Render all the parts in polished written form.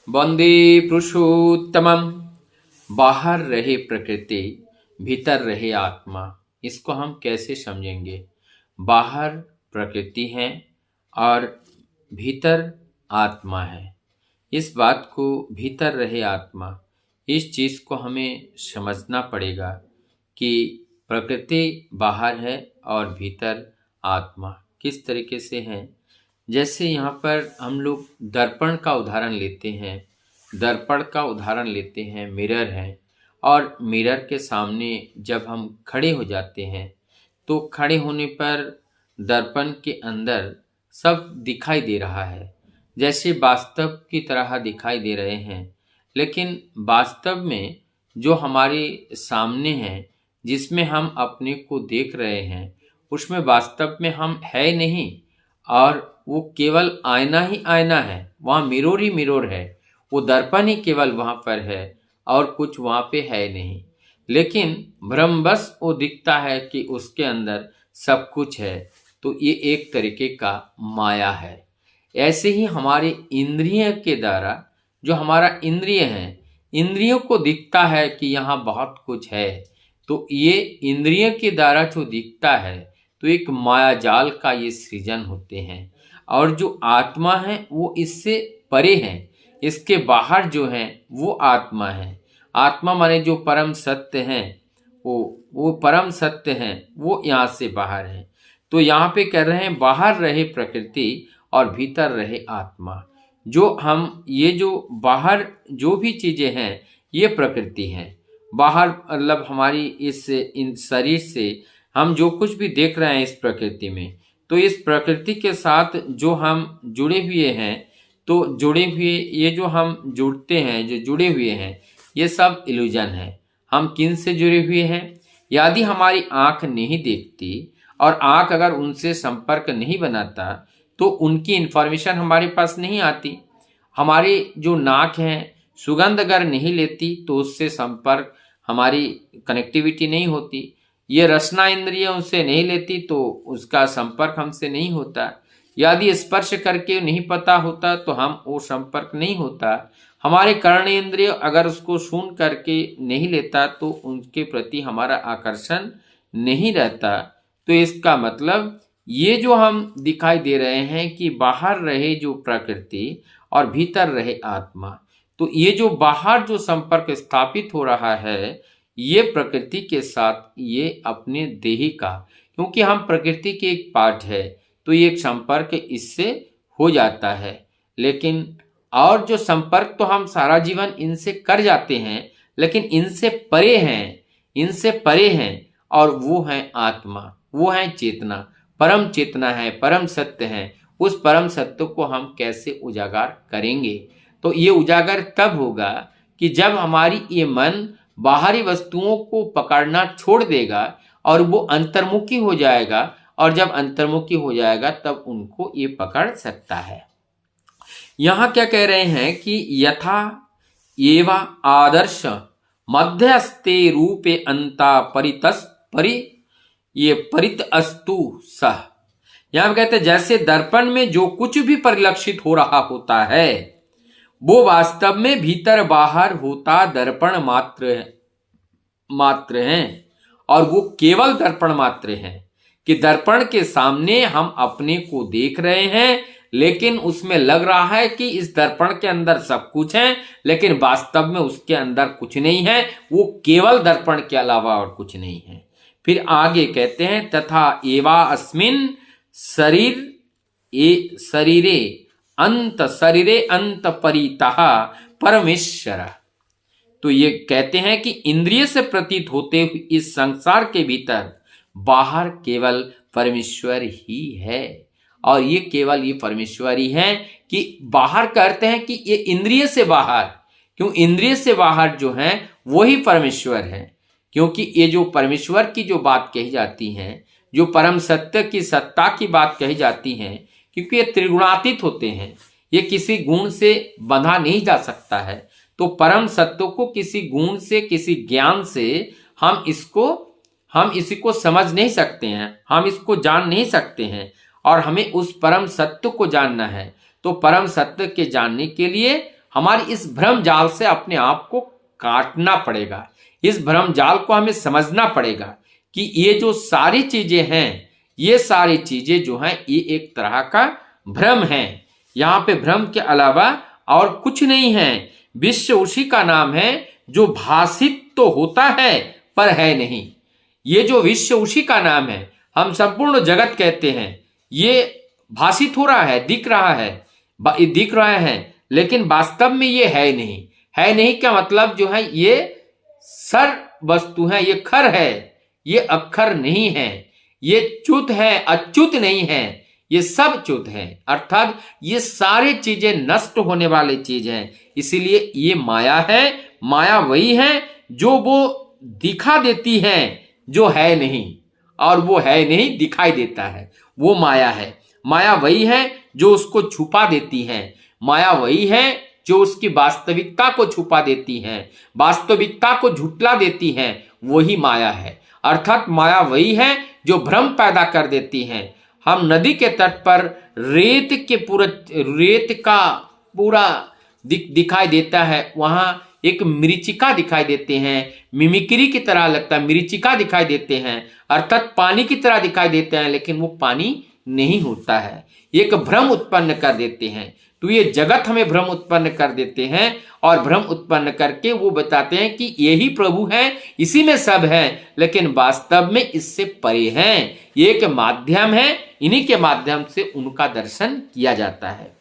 वंदे पुरुषोत्तमम। बाहर रहे प्रकृति, भीतर रहे आत्मा। इसको हम कैसे समझेंगे? बाहर प्रकृति है और भीतर आत्मा है। इस बात को, भीतर रहे आत्मा, इस चीज़ को हमें समझना पड़ेगा कि प्रकृति बाहर है और भीतर आत्मा किस तरीके से है। जैसे यहाँ पर हम लोग दर्पण का उदाहरण लेते हैं, दर्पण का उदाहरण लेते हैं, मिरर है, और मिरर के सामने जब हम खड़े हो जाते हैं तो खड़े होने पर दर्पण के अंदर सब दिखाई दे रहा है, जैसे वास्तव की तरह दिखाई दे रहे हैं। लेकिन वास्तव में जो हमारे सामने है, जिसमें हम अपने को देख रहे हैं, उसमें वास्तव में हम है नहीं, और वो केवल आईना ही आईना है, वहाँ मिरर ही मिरर है, वो दर्पण ही केवल वहाँ पर है और कुछ वहाँ पे है नहीं। लेकिन भ्रमवश वो दिखता है कि उसके अंदर सब कुछ है, तो ये एक तरीके का माया है। ऐसे ही हमारे इंद्रिय के द्वारा, जो हमारा इंद्रिय है, इंद्रियों को दिखता है कि यहाँ बहुत कुछ है, तो ये इंद्रिय के द्वारा जो दिखता है तो एक माया जाल का ये सृजन होते हैं। और जो आत्मा है वो इससे परे है, इसके बाहर जो है वो आत्मा है। आत्मा माने जो परम सत्य है, वो परम सत्य है, वो यहाँ से बाहर है। तो यहाँ पे कह रहे हैं बाहर रहे प्रकृति और भीतर रहे आत्मा। जो हम ये जो बाहर जो भी चीजें हैं ये प्रकृति हैं। बाहर मतलब हमारी इन शरीर से हम जो कुछ भी देख रहे हैं इस प्रकृति में, तो इस प्रकृति के साथ जो हम जुड़े हुए हैं, तो जुड़े हुए ये जो हम जुड़ते हैं, जो जुड़े हुए हैं, ये सब इल्यूजन है। हम किन से जुड़े हुए हैं? यदि हमारी आंख नहीं देखती और आंख अगर उनसे संपर्क नहीं बनाता तो उनकी इंफॉर्मेशन हमारे पास नहीं आती। हमारी जो नाक है, सुगंध अगर नहीं लेती तो उससे संपर्क, हमारी कनेक्टिविटी नहीं होती। ये रसना इंद्रिय उनसे नहीं लेती तो उसका संपर्क हमसे नहीं होता। यदि स्पर्श करके नहीं पता होता तो हम वो संपर्क नहीं होता। हमारे कर्ण इंद्रिय अगर उसको सुन करके नहीं लेता तो उनके प्रति हमारा आकर्षण नहीं रहता। तो इसका मतलब ये जो हम दिखाई दे रहे हैं कि बाहर रहे जो प्रकृति और भीतर रहे आत्मा, तो ये जो बाहर जो संपर्क स्थापित हो रहा है ये प्रकृति के साथ, ये अपने देही का, क्योंकि हम प्रकृति के एक पार्ट है, तो ये एक संपर्क इससे हो जाता है। लेकिन और जो संपर्क तो हम सारा जीवन इनसे कर जाते हैं, लेकिन इनसे परे हैं, इनसे परे हैं, और वो है आत्मा, वो है चेतना, परम चेतना है, परम सत्य है। उस परम सत्य को हम कैसे उजागर करेंगे? तो ये उजागर तब होगा कि जब हमारी ये मन बाहरी वस्तुओं को पकड़ना छोड़ देगा और वो अंतर्मुखी हो जाएगा, और जब अंतर्मुखी हो जाएगा तब उनको ये पकड़ सकता है। यहां क्या कह रहे हैं कि यथा एवा आदर्श मध्यस्ते रूपे अंता ये परित अस्तु सह। यहां कहते हैं जैसे दर्पण में जो कुछ भी परिलक्षित हो रहा होता है वो वास्तव में भीतर बाहर होता दर्पण मात्र हैं, और वो केवल दर्पण मात्र हैं। कि दर्पण के सामने हम अपने को देख रहे हैं, लेकिन उसमें लग रहा है कि इस दर्पण के अंदर सब कुछ है, लेकिन वास्तव में उसके अंदर कुछ नहीं है, वो केवल दर्पण के अलावा और कुछ नहीं है। फिर आगे कहते हैं तथा एवा अस्मिन शरीरे अंत परितः परमेश्वर। तो ये कहते हैं कि इंद्रिय से प्रतीत होते हुए इस संसार के भीतर बाहर केवल परमेश्वर ही है। और ये केवल ये परमेश्वर ही है कि बाहर कहते हैं कि ये इंद्रिय से बाहर, क्यों? इंद्रिय से बाहर जो है वही परमेश्वर है। क्योंकि ये जो परमेश्वर की जो बात कही जाती है, जो परम सत्य की सत्ता की बात कही जाती है, क्योंकि ये त्रिगुणातीत होते हैं, ये किसी गुण से बंधा नहीं जा सकता है। तो परम सत्य को किसी गुण से, किसी ज्ञान से हम इसी को समझ नहीं सकते हैं, हम इसको जान नहीं सकते हैं, और हमें उस परम सत्य को जानना है। तो परम सत्य के जानने के लिए हमारी इस भ्रम जाल से अपने आप को काटना पड़ेगा। इस भ्रम जाल को हमें समझना पड़ेगा कि ये जो सारी चीजें हैं, ये सारी चीजें जो हैं ये एक तरह का भ्रम है। यहाँ पे भ्रम के अलावा और कुछ नहीं है। विश्व उसी का नाम है जो भाषित तो होता है पर है नहीं। ये जो विश्व उसी का नाम है, हम संपूर्ण जगत कहते हैं, ये भाषित हो रहा है, दिख रहा है, लेकिन वास्तव में ये है नहीं। है नहीं क्या मतलब जो है ये सर वस्तु है, ये खर है, ये अक्षर नहीं है, ये च्युत है, अच्युत नहीं है, ये सब च्युत है। अर्थात ये सारी चीजें नष्ट होने वाली चीज हैं। इसीलिए ये माया है। माया वही है जो वो दिखा देती है जो है नहीं, और वो है नहीं दिखाई देता है, वो माया है। माया वही है जो उसको छुपा देती है। माया वही है जो उसकी वास्तविकता को छुपा देती है, वास्तविकता को झुटला देती है, वही माया है। अर्थात माया वही है जो भ्रम पैदा कर देती है। हम नदी के तट पर रेत का पूरा दिखाई देता है, वहां एक मरीचिका दिखाई देते हैं, मिमिक्री की तरह लगता है, मरीचिका दिखाई देते हैं, अर्थात पानी की तरह दिखाई देते हैं, लेकिन वो पानी नहीं होता है, एक भ्रम उत्पन्न कर देते हैं। तो ये जगत हमें भ्रम उत्पन्न कर देते हैं, और भ्रम उत्पन्न करके वो बताते हैं कि यही प्रभु है, इसी में सब है, लेकिन वास्तव में इससे परे हैं। ये एक माध्यम है, इन्हीं के माध्यम से उनका दर्शन किया जाता है।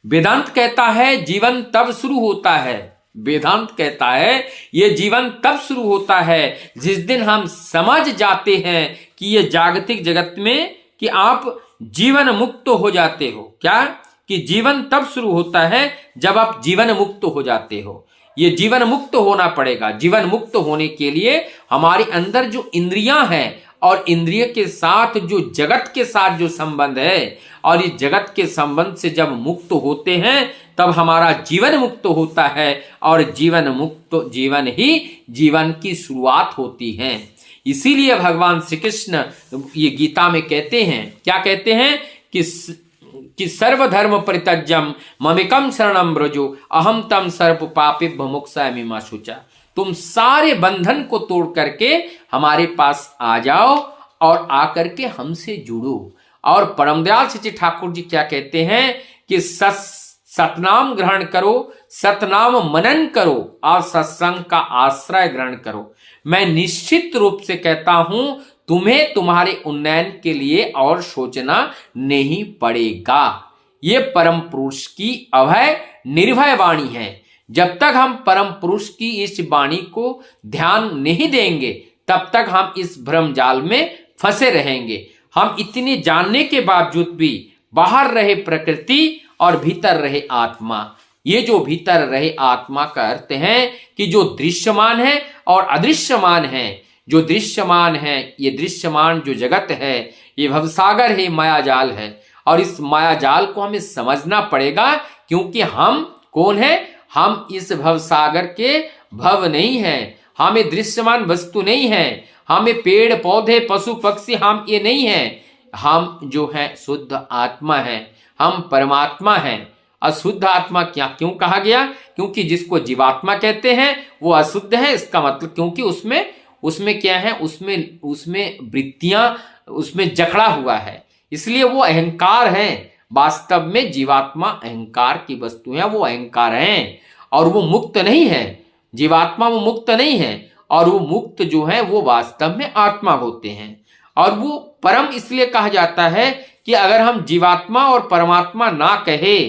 वेदांत कहता है जीवन तब शुरू होता है, वेदांत कहता है ये जीवन तब शुरू होता है जिस दिन हम समझ जाते हैं कि ये जागतिक जगत में कि आप जीवन मुक्त हो जाते हो। क्या कि जीवन तब शुरू होता है जब आप जीवन मुक्त हो जाते हो। ये जीवन मुक्त होना पड़ेगा। जीवन मुक्त होने के लिए हमारे अंदर जो इंद्रियां हैं और इंद्रिय के साथ जो जगत के साथ जो संबंध है, और इस जगत के संबंध से जब मुक्त होते हैं तब हमारा जीवन मुक्त होता है, और जीवन मुक्त जीवन ही जीवन की शुरुआत होती है। इसीलिए भगवान श्री कृष्ण ये गीता में कहते हैं, क्या कहते हैं कि सर्वधर्म परित्यज्यम ममेकम शरणम व्रजो अहम तम सर्व पापेभ्यो मोक्षयामि मा शुचा। तुम सारे बंधन को तोड़ करके हमारे पास आ जाओ और आकर के हमसे जुड़ो। और परमदयाल श्री ठाकुर जी क्या कहते हैं कि सतनाम ग्रहण करो, सतनाम मनन करो और सत्संग का आश्रय ग्रहण करो। मैं निश्चित रूप से कहता हूं तुम्हें तुम्हारे उन्नयन के लिए और सोचना नहीं पड़ेगा। ये परम पुरुष की अभय निर्भय वाणी है। जब तक हम परम पुरुष की इस वाणी को ध्यान नहीं देंगे तब तक हम इस भ्रम जाल में फंसे रहेंगे। हम इतने जानने के बावजूद भी बाहर रहे प्रकृति और भीतर रहे आत्मा। ये जो भीतर रहे आत्मा का अर्थ है कि जो दृश्यमान है और अदृश्यमान है। जो दृश्यमान है, ये दृश्यमान जो जगत है, ये भवसागर है, माया जाल है, और इस माया जाल को हमें समझना पड़ेगा। क्योंकि हम कौन है? हम इस भवसागर के भव नहीं है, हमें दृश्यमान वस्तु नहीं है, हमें पेड़ पौधे पशु पक्षी हम ये नहीं है। हम जो है शुद्ध आत्मा है, हम परमात्मा हैं। अशुद्ध आत्मा क्या क्यों कहा गया? क्योंकि जिसको जीवात्मा कहते हैं वो अशुद्ध है। इसका मतलब क्योंकि उसमें क्या है, उसमें वृत्तियां उसमें जकड़ा हुआ है, इसलिए वो अहंकार है। वास्तव में जीवात्मा अहंकार की वस्तु है, वो अहंकार है और वो मुक्त नहीं है। जीवात्मा वो मुक्त नहीं है, और वो मुक्त जो है वो वास्तव में आत्मा होते हैं। और वो परम इसलिए कहा जाता है कि अगर हम जीवात्मा और परमात्मा ना कहे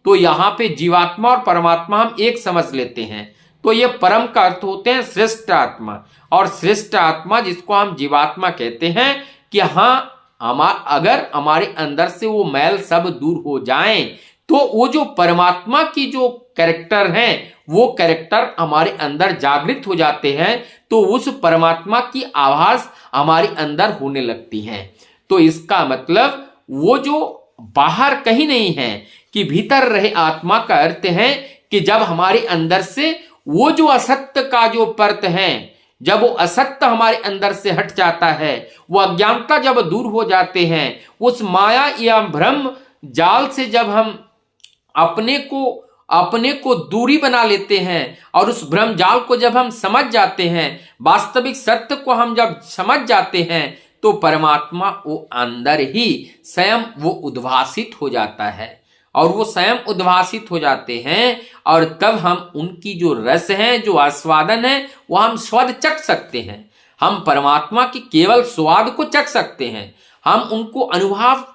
तो यहाँ पे जीवात्मा और परमात्मा हम एक समझ लेते हैं। तो ये परम का अर्थ होते हैं श्रेष्ठ आत्मा। और श्रेष्ठ आत्मा जिसको हम जीवात्मा कहते हैं कि हाँ, अगर हमारे अंदर से वो मैल सब दूर हो जाए तो वो जो परमात्मा की जो कैरेक्टर है वो कैरेक्टर हमारे अंदर जागृत हो जाते हैं, तो उस परमात्मा की आभास हमारे अंदर होने लगती है। तो इसका मतलब वो जो बाहर कहीं नहीं है कि भीतर रहे आत्मा का अर्थ है कि जब हमारे अंदर से वो जो असत्य का जो परत है, जब वो असत्य हमारे अंदर से हट जाता है, वो अज्ञानता जब दूर हो जाते हैं, उस माया या भ्रम जाल से जब हम अपने को अपने को दूरी बना लेते हैं और उस भ्रम जाल को जब हम समझ जाते हैं, वास्तविक सत्य को हम जब समझ जाते हैं, तो परमात्मा वो अंदर ही स्वयं वो उद्भासित हो जाता है और वो स्वयं उद्भासित हो जाते हैं। और तब हम उनकी जो रस है, जो आस्वादन है, वो हम स्वाद चख सकते हैं। हम परमात्मा की केवल स्वाद को चख सकते हैं, हम उनको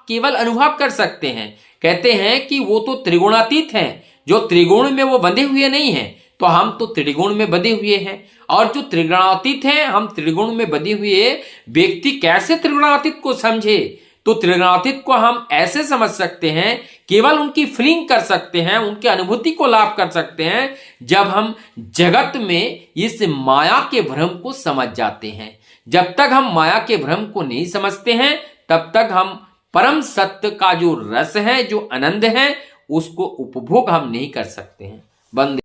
केवल अनुभव कर सकते हैं। कहते हैं कि वो तो त्रिगुणातीत हैं, जो त्रिगुण में वो बंधे हुए नहीं हैं, तो हम तो त्रिगुण में बंधे हुए हैं। और जो त्रिगुणातीत हैं, हम त्रिगुण में बंधे हुए व्यक्ति कैसे त्रिगुणातीत को समझे? तो त्रिगुणातीत को हम ऐसे समझ सकते हैं, केवल उनकी फीलिंग कर सकते हैं, उनकी अनुभूति को लाभ कर सकते हैं, जब हम जगत में इस माया के भ्रम को समझ जाते हैं। जब तक हम माया के भ्रम को नहीं समझते हैं, तब तक हम परम सत्य का जो रस है, जो आनंद है, उसको उपभोग हम नहीं कर सकते हैं। बंदे